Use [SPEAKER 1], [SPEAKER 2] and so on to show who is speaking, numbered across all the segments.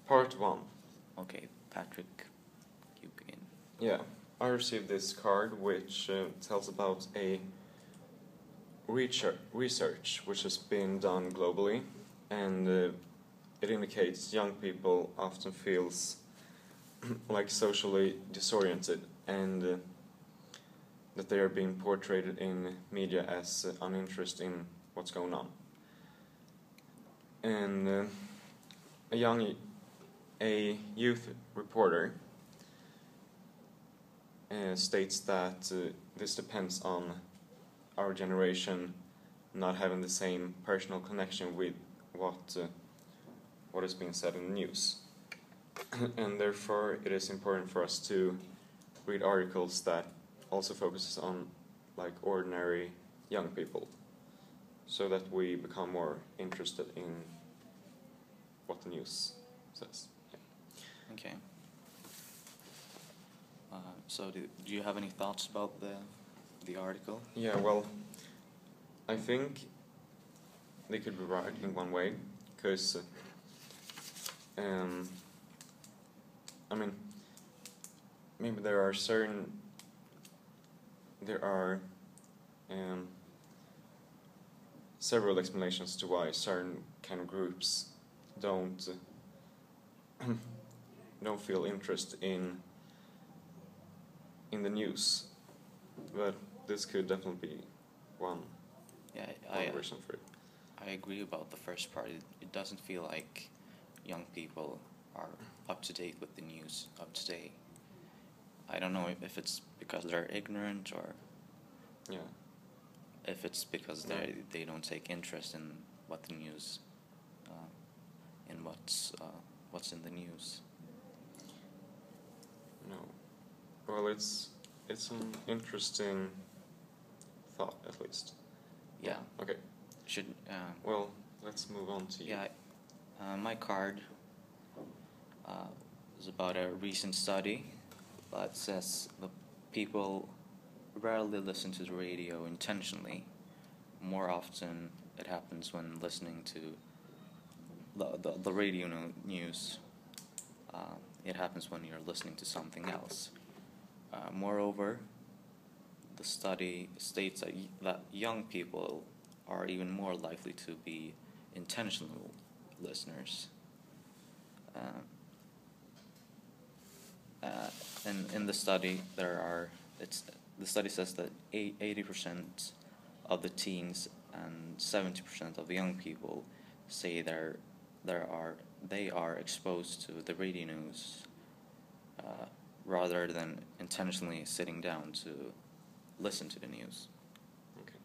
[SPEAKER 1] Part 1.
[SPEAKER 2] Okay, Patrick, you begin.
[SPEAKER 1] Yeah, I received this card which tells about a research which has been done globally, and it indicates young people often feels like socially disoriented, and that they are being portrayed in media as uninterested in what's going on. And a youth reporter states that this depends on our generation not having the same personal connection with what is being said in the news. And therefore it is important for us to read articles that also focuses on like ordinary young people, so that we become more interested in what the news says. Yeah.
[SPEAKER 2] Okay. So do you have any thoughts about the article?
[SPEAKER 1] Yeah, well, I think they could be right in one way, because I mean, maybe there are several explanations to why certain kind of groups don't feel interest in the news, but this could definitely be one reason for it.
[SPEAKER 2] I agree about the first part. It doesn't feel like young people are up to date with the news, up to date. I don't know if it's because they're ignorant, or if it's because they don't take interest in what the news, in what's in the news.
[SPEAKER 1] No. Well, it's an interesting thought, at least.
[SPEAKER 2] Yeah.
[SPEAKER 1] Okay. Well, let's move on to you.
[SPEAKER 2] Yeah. My card is about a recent study that says the people rarely listen to the radio intentionally. More often, it happens when listening to the radio news. It happens when you're listening to something else. Moreover, the study states that young people are even more likely to be intentional listeners. And in the study, the study says that 80% of the teens and 70% of the young people say they are exposed to the radio news rather than intentionally sitting down to listen to the news.
[SPEAKER 1] Okay.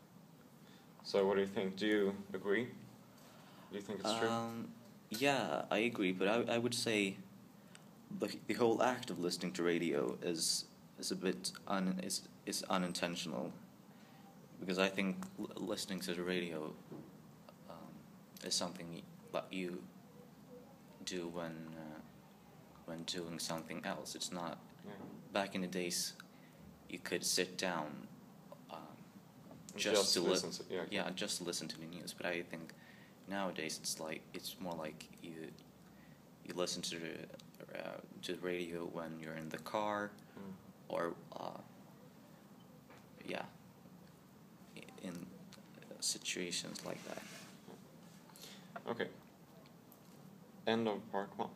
[SPEAKER 1] So what do you think? Do you agree? Do you think it's true?
[SPEAKER 2] Yeah, I agree, but I would say the whole act of listening to radio is a bit is unintentional, because I think listening to the radio is something that you do when doing something else. It's not.
[SPEAKER 1] Yeah.
[SPEAKER 2] Back in the days, you could sit down
[SPEAKER 1] just to listen
[SPEAKER 2] just to listen to the news. But I think nowadays it's more like you listen to the radio when you're in the car, or in situations like that.
[SPEAKER 1] Okay. End of part 1.